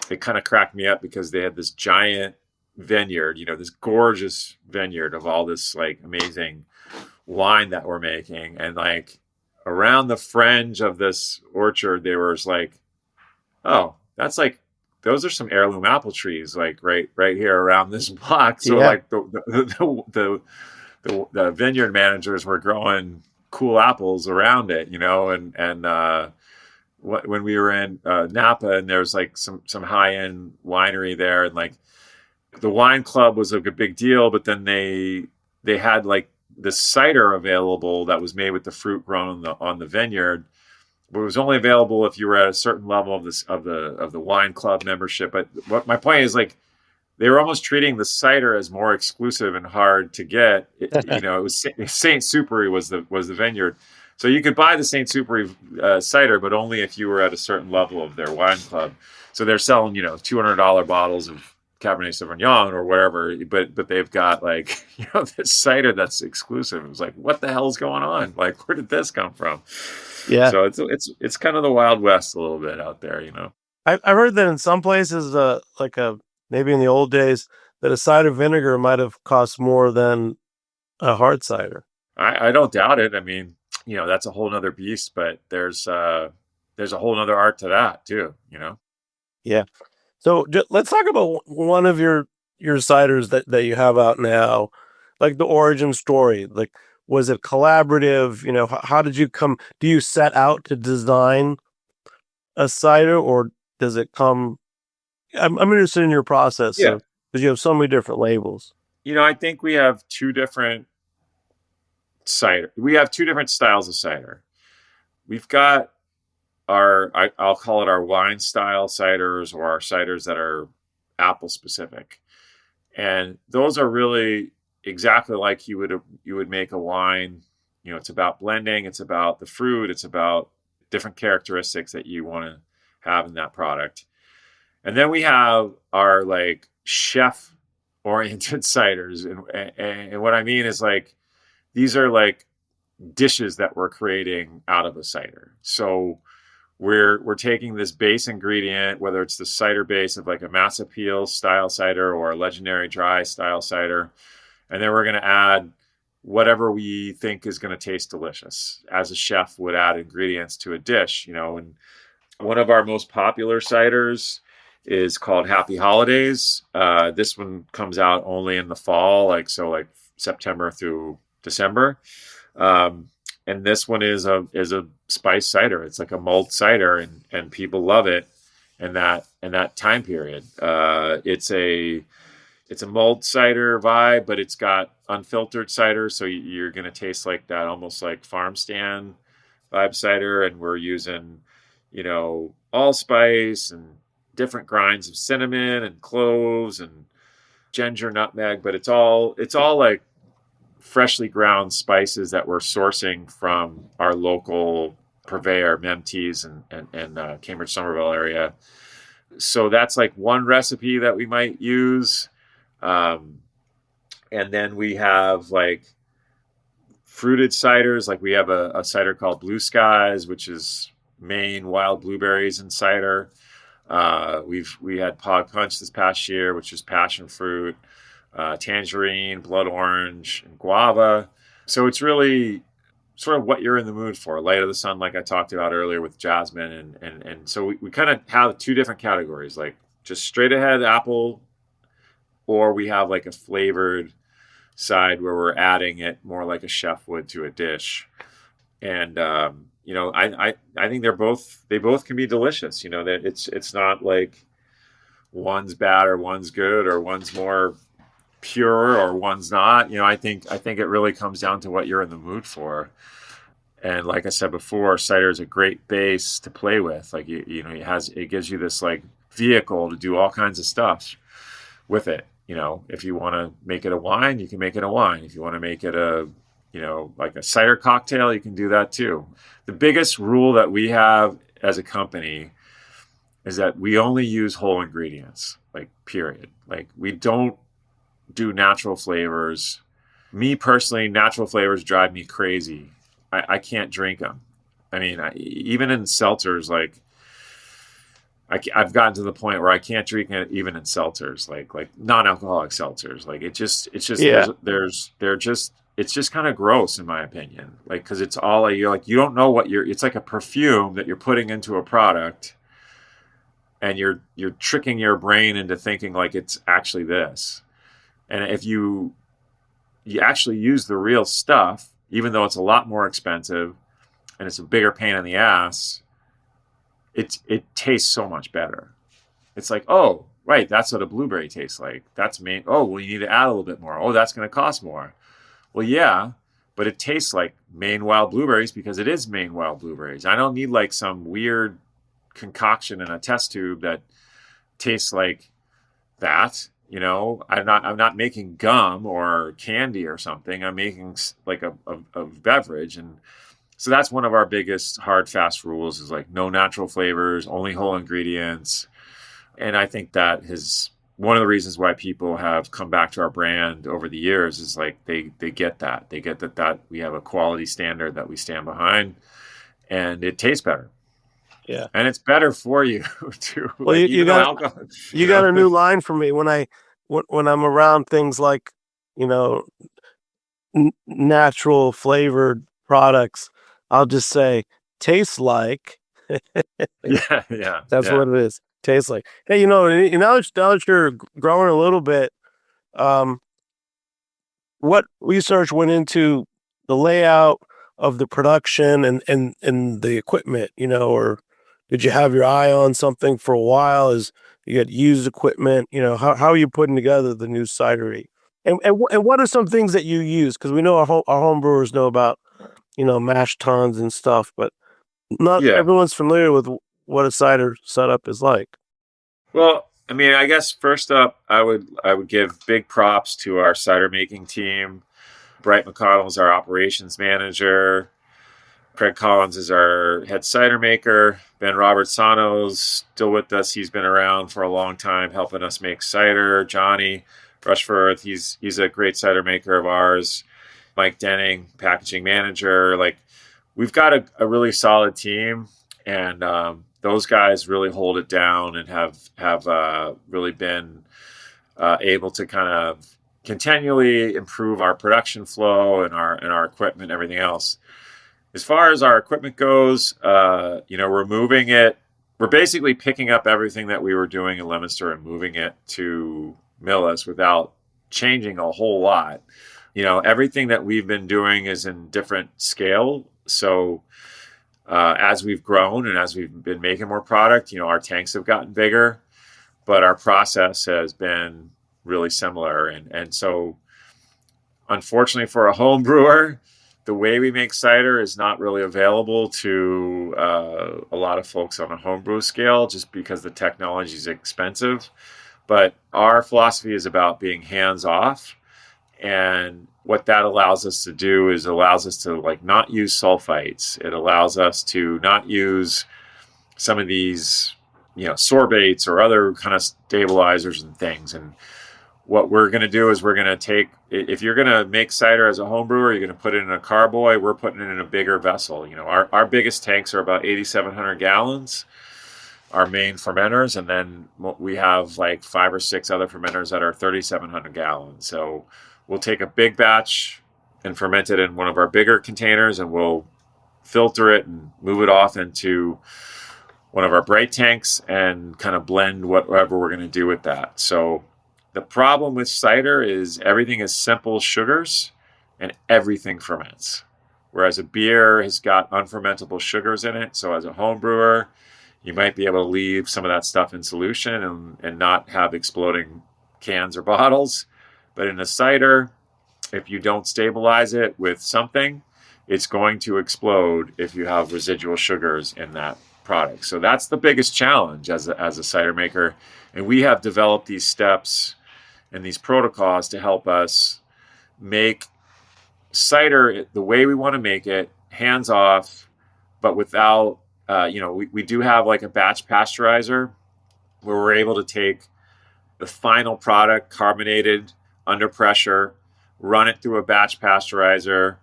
it kind of cracked me up because they had this giant vineyard, you know, this gorgeous vineyard of all this like amazing wine that we're making. And like around the fringe of this orchard, there was like, oh, that's like, those are some heirloom apple trees, like right here around this block. So like the vineyard managers were growing cool apples around it, you know, and when we were in Napa, and there's like some high end winery there, and like the wine club was like a big deal, but then they had like the cider available that was made with the fruit grown on the vineyard, but it was only available if you were at a certain level of the wine club membership. But what my point is, like, they were almost treating the cider as more exclusive and hard to get. You know, it was Saint Superi was the vineyard, so you could buy the Saint Superi cider, but only if you were at a certain level of their wine club. So they're selling, you know, $200 bottles of Cabernet Sauvignon or whatever, but they've got like, you know, this cider that's exclusive. It was like, what the hell is going on? Like, where did this come from? Yeah. So it's kind of the Wild West a little bit out there, you know. I've heard that in some places, maybe in the old days, that a cider vinegar might have cost more than a hard cider. I don't doubt it. I mean, you know, that's a whole nother beast, but there's a whole nother art to that too, you know? Yeah. So let's talk about one of your ciders that you have out now, like the origin story. Like, was it collaborative? You know, how did you come? Do you set out to design a cider, or does it come? I'm interested in your process. Yeah. Because you have so many different labels. You know, I think we have two different cider. We have two different styles of cider. We've got I'll call it our wine style ciders, or our ciders that are apple specific. And those are really exactly like you would make a wine. You know, it's about blending, it's about the fruit, it's about different characteristics that you want to have in that product. And then we have our like chef oriented ciders. And what I mean is, like, these are like dishes that we're creating out of a cider. So we're taking this base ingredient, whether it's the cider base of like a Mass Appeal style cider or a Legendary Dry style cider, and then we're going to add whatever we think is going to taste delicious, as a chef would add ingredients to a dish, And one of our most popular ciders is called Happy Holidays. This one comes out only in the fall, like September through December. And this one is a spice cider. It's like a mulled cider, and people love it in that time period. It's a mulled cider vibe, but it's got unfiltered cider, so you're going to taste like that, almost like farm stand vibe cider. And we're using, allspice and different grinds of cinnamon and cloves and ginger, nutmeg, but it's all like freshly ground spices that we're sourcing from our local purveyor, Memtees and Cambridge Somerville area. So that's like one recipe that we might use. And then we have like fruited ciders. Like we have a cider called Blue Skies, which is Maine wild blueberries and cider. We had Pog Punch this past year, which is passion fruit, tangerine, blood orange, and guava. So it's really sort of what you're in the mood for. Light of the sun, like I talked about earlier with jasmine. And so we kind of have two different categories, like just straight ahead apple, or we have like a flavored side where we're adding it more like a chef would to a dish. And, I think they both can be delicious, that it's not like one's bad or one's good or one's more pure or one's not. I think it really comes down to what you're in the mood for. And like I said before, cider is a great base to play with. Like, it gives you this like vehicle to do all kinds of stuff with it. If you want to make it a wine, you can make it a wine. If you want to make it like a cider cocktail, you can do that too. The biggest rule that we have as a company is that we only use whole ingredients, like period. Like we don't do natural flavors. Me personally, natural flavors drive me crazy. I can't drink them. I mean, even in seltzers, like I've gotten to the point where I can't drink it even in seltzers, like non-alcoholic seltzers. Like it's just it's just kind of gross in my opinion. Like, cause it's all like, you're like, you don't know what it's like a perfume that you're putting into a product, and you're tricking your brain into thinking like it's actually this. And if you actually use the real stuff, even though it's a lot more expensive and it's a bigger pain in the ass, it tastes so much better. It's like, oh, right, that's what a blueberry tastes like. That's Maine. Oh, well, you need to add a little bit more. Oh, that's going to cost more. Well, yeah, but it tastes like Maine wild blueberries because it is Maine wild blueberries. I don't need like some weird concoction in a test tube that tastes like that. I'm not making gum or candy or something. I'm making like a beverage. And so that's one of our biggest hard, fast rules is like no natural flavors, only whole ingredients. And I think that is one of the reasons why people have come back to our brand over the years is like they get that. They get that we have a quality standard that we stand behind, and it tastes better. Yeah. And it's better for you too. Well, like, you got a new line for me when I'm around things like, natural flavored products. I'll just say, tastes like. Yeah. That's what it is. Tastes like. Hey, now that you're growing a little bit, what research went into the layout of the production and the equipment, or did you have your eye on something for a while? Is you got used equipment? How are you putting together the new cidery? And what are some things that you use? Because we know our home brewers know about, mash tuns and stuff, but not everyone's familiar with what a cider setup is like. Well, I mean, I guess first up, I would give big props to our cider making team. Bright McConnell is our operations manager. Craig Collins is our head cider maker. Ben Robertsano's still with us. He's been around for a long time, helping us make cider. Johnny Rushforth, he's a great cider maker of ours. Mike Denning, packaging manager. Like, we've got a really solid team. and those guys really hold it down and have really been able to kind of continually improve our production flow and our equipment and everything else. As far as our equipment goes, we're moving it. We're basically picking up everything that we were doing in Leominster and moving it to Millis without changing a whole lot. Everything that we've been doing is in different scale. So as we've grown and as we've been making more product, our tanks have gotten bigger, but our process has been really similar. And so, unfortunately for a home brewer, the way we make cider is not really available to a lot of folks on a homebrew scale, just because the technology is expensive. But our philosophy is about being hands off. And what that allows us to do is allows us to not use sulfites. It allows us to not use some of these, sorbates or other kind of stabilizers and things. And what we're going to do is we're going to take, if you're going to make cider as a home brewer, you're going to put it in a carboy. We're putting it in a bigger vessel. Our biggest tanks are about 8,700 gallons, our main fermenters. And then we have 5 or 6 other fermenters that are 3,700 gallons. So we'll take a big batch and ferment it in one of our bigger containers, and we'll filter it and move it off into one of our bright tanks and kind of blend whatever we're going to do with that. So the problem with cider is everything is simple sugars and everything ferments. Whereas a beer has got unfermentable sugars in it. So as a home brewer, you might be able to leave some of that stuff in solution and not have exploding cans or bottles. But in a cider, if you don't stabilize it with something, it's going to explode if you have residual sugars in that product. So that's the biggest challenge as a cider maker. And we have developed these steps and these protocols to help us make cider the way we want to make it, hands off, but without, we do have a batch pasteurizer where we're able to take the final product carbonated under pressure, run it through a batch pasteurizer.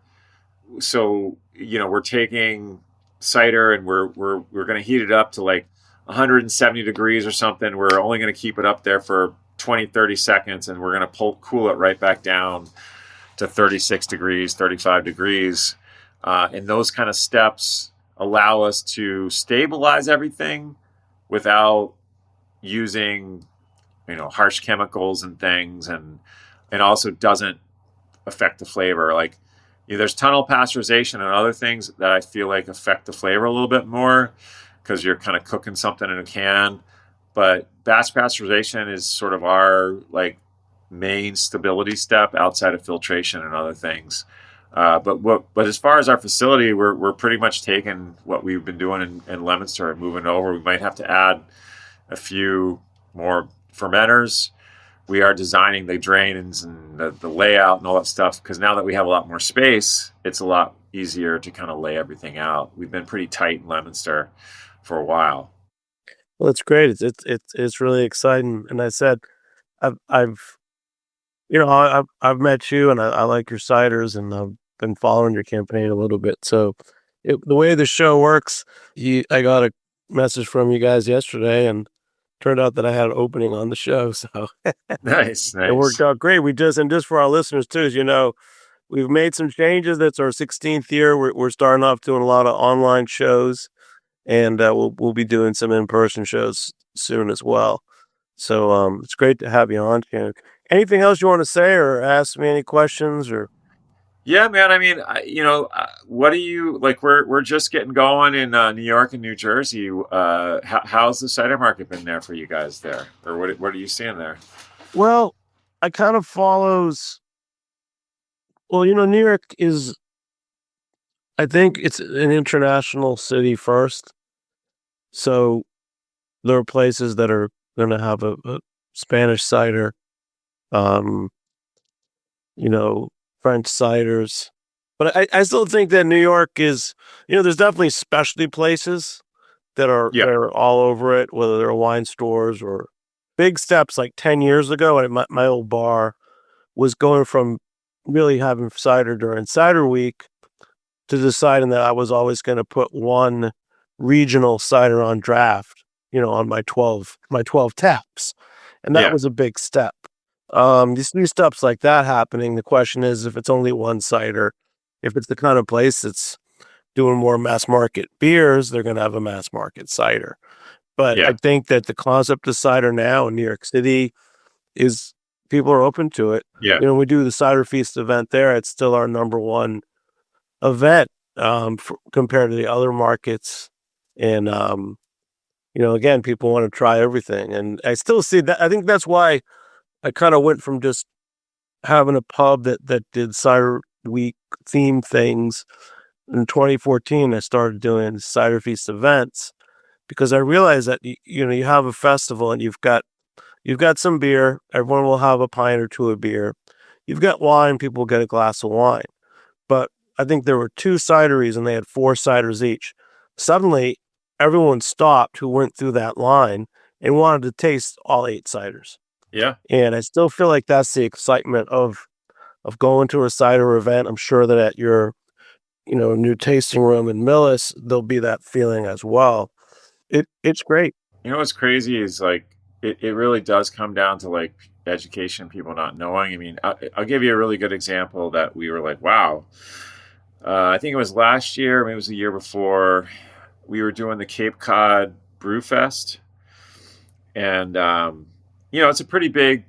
So, we're taking cider and we're going to heat it up to 170 degrees or something. We're only going to keep it up there for 20, 30 seconds, and we're going to cool it right back down to 36 degrees, 35 degrees. And those kind of steps allow us to stabilize everything without using, harsh chemicals and things, and also doesn't affect the flavor. There's tunnel pasteurization and other things that I feel affect the flavor a little bit more because you're kind of cooking something in a can. But batch pasteurization is sort of our main stability step outside of filtration and other things. But as far as our facility, we're pretty much taking what we've been doing in Leominster and moving over. We might have to add a few more fermenters. We are designing the drains and the layout and all that stuff, because now that we have a lot more space, it's a lot easier to kind of lay everything out. We've been pretty tight in Leominster for a while. Well, it's great. It's really exciting. And I said, I've met you, and I like your ciders, and I've been following your campaign a little bit. So the way the show works, I got a message from you guys yesterday, and turned out that I had an opening on the show. So Nice. it worked out great. Just for our listeners too, as we've made some changes. That's our 16th year. We're starting off doing a lot of online shows, and we'll be doing some in-person shows soon as well. So it's great to have you on, Shannon. Anything else you want to say or ask me any questions or? Yeah, man. I mean, what do you We're just getting going in New York and New Jersey. How's the cider market been there for you guys there, or what are you seeing there? Well, I kind of follows. Well, New York is. I think it's an international city first, so there are places that are going to have a Spanish cider, French ciders. But I still think that New York is, there's definitely specialty places that are all over it, whether they're wine stores or big steps. 10 years ago at my old bar was going from really having cider during cider week to deciding that I was always going to put one regional cider on draft, on my 12 taps. And that Yeah. was a big step. You see steps like that happening. The question is if it's only one cider, if it's the kind of place that's doing more mass market beers, they're going to have a mass market cider. But I Yeah. think that the concept of cider now in New York City is people are open to it. Yeah. We do the Cider Feast event there. It's still our number one event compared to the other markets. And, again, people want to try everything. And I still see that. I think that's why I kind of went from just having a pub that did cider week theme things. In 2014, I started doing Cider Feast events because I realized that you have a festival and you've got some beer. Everyone will have a pint or two of beer. You've got wine. People get a glass of wine. But I think there were 2 cideries and they had 4 ciders each. Suddenly, everyone stopped who went through that line and wanted to taste all 8 ciders. Yeah. And I still feel like that's the excitement of going to a cider event. I'm sure that at your new tasting room in Millis, there'll be that feeling as well. It's great. What's crazy is like it really does come down to like education, people not knowing. I mean, I'll give you a really good example that we were like, wow. I think it was last year, maybe it was the year before. We were doing the Cape Cod Brew Fest, and it's a pretty big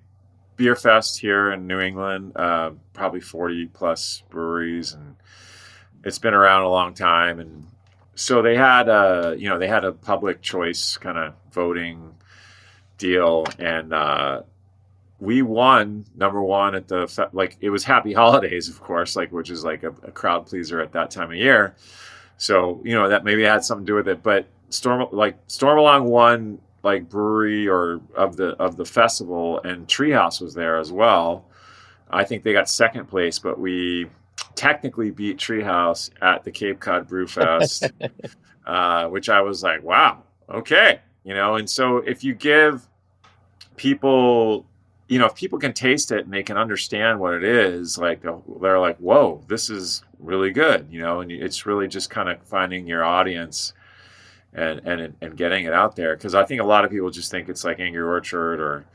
beer fest here in New England. Probably 40 plus breweries, and it's been around a long time. And so they had a public choice kind of voting deal, and we won number one at the it was Happy Holidays, of course, which is like a crowd pleaser at that time of year. So that maybe had something to do with it. But Stormalong won brewery or of the festival, and Treehouse was there as well. I think they got second place, but we technically beat Treehouse at the Cape Cod Brew Fest, which I was like, wow, okay, And so if you give people, if people can taste it and they can understand what it is, they're like, whoa, this is really good, And it's really just kind of finding your audience and getting it out there, because I think a lot of people just think it's like Angry Orchard or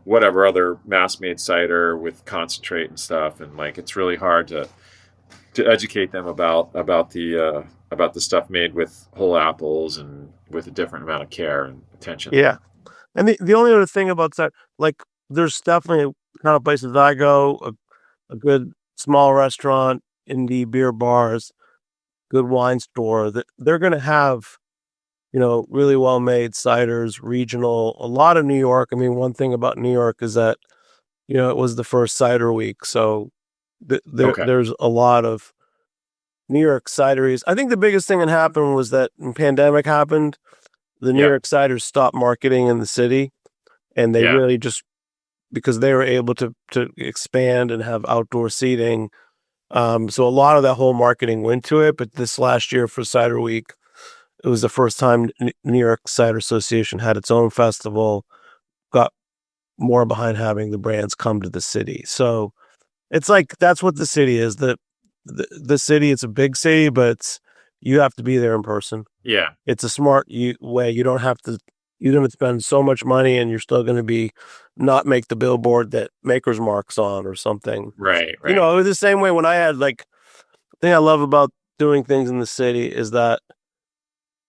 whatever other mass-made cider with concentrate and stuff, and it's really hard to educate them about the stuff made with whole apples and with a different amount of care and attention. Yeah, and the only other thing about that, there's definitely kind of places I go, a good small restaurant, indie beer bars, good wine store, that they're going to have really well-made ciders, regional, a lot of New York. I mean, one thing about New York is that, it was the first cider week. So there's a lot of New York cideries. I think the biggest thing that happened was that when pandemic happened, the New York ciders stopped marketing in the city. And they really just, because they were able to expand and have outdoor seating. So a lot of that whole marketing went to it. But this last year for Cider Week, it was the first time New York Cider Association had its own festival, got more behind having the brands come to the city. So it's that's what the city is. The city, it's a big city, but you have to be there in person. Yeah. It's a smart way. You don't have to spend so much money, and you're still going to not make the billboard that Maker's Mark's on or something. Right. It was the same way when I had the thing I love about doing things in the city is that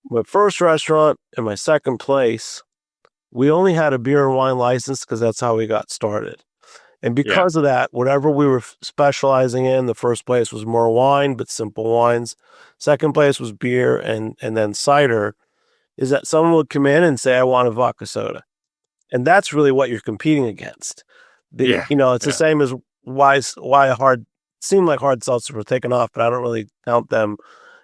my first restaurant and my second place, we only had a beer and wine license because that's how we got started. And because of that, whatever we were specializing in, the first place was more wine, but simple wines. Second place was beer and then cider, is that someone would come in and say, I want a vodka soda. And that's really what you're competing against. It's the same as why seemed like hard seltzers were taken off, but I don't really count them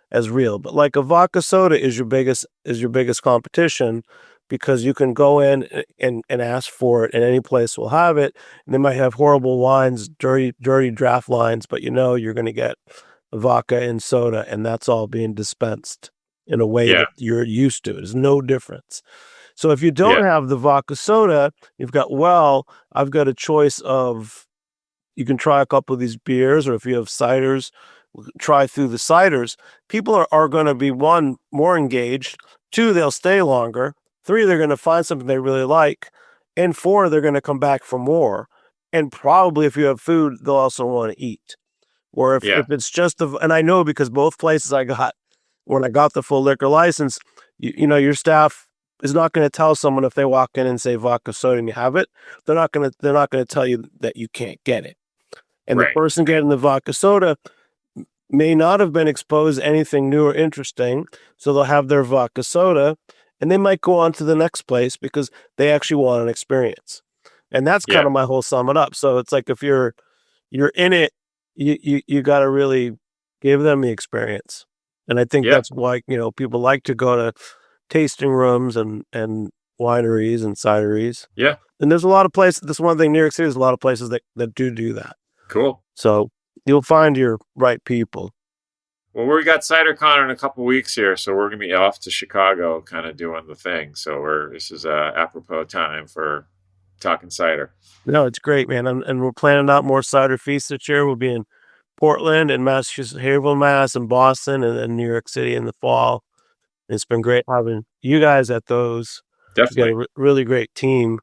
as real. But a vodka soda is your biggest competition, because you can go in and ask for it, and any place will have it. And they might have horrible wines, dirty draft lines, but you're going to get a vodka and soda, and that's all being dispensed in a way that you're used to. There's no difference. So if you don't have the vodka soda, I've got a choice of, you can try a couple of these beers, or if you have ciders try through the ciders, people are going to be, one, more engaged, two, they'll stay longer, three, they're going to find something they really like, and four, they're going to come back for more. And probably if you have food, they'll also want to eat. Or if it's just and I know because both places when I got the full liquor license, your staff is not going to tell someone if they walk in and say vodka soda and you have it, they're not going to tell you that you can't get it. And the person getting the vodka soda may not have been exposed to anything new or interesting, so they'll have their vodka soda, and they might go on to the next place because they actually want an experience. And that's kind of my whole sum it up. So it's like if you're in it, you got to really give them the experience. And I think that's why people like to go to tasting rooms and wineries and cideries. Yeah. And there's a lot of places. This one thing, New York City, there's a lot of places that do that. Cool. So you'll find your right people. Well, we got CiderCon in a couple weeks here, so we're going to be off to Chicago kind of doing the thing. So this is a apropos time for talking cider. No, it's great, man. And we're planning out more cider feasts this year. We'll be in Portland and Massachusetts, Haverhill, Mass, and Boston, and then New York City in the fall. It's been great having you guys at those. Definitely. You got a really great team.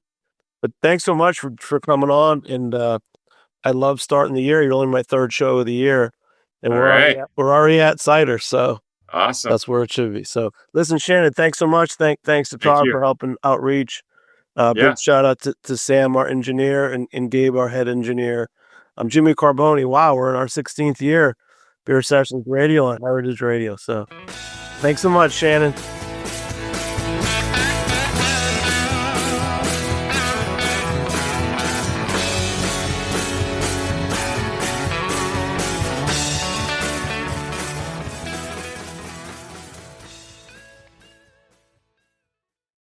But thanks so much for coming on. And I love starting the year. You're only my third show of the year. And we're already at Cider. So awesome. That's where it should be. So listen, Shannon, thanks so much. Thanks to Todd for helping outreach. Big shout out to Sam, our engineer, and Gabe, our head engineer. I'm Jimmy Carboni. Wow, we're in our 16th year. Beer Sessions Radio on Heritage Radio. So thanks so much, Shannon.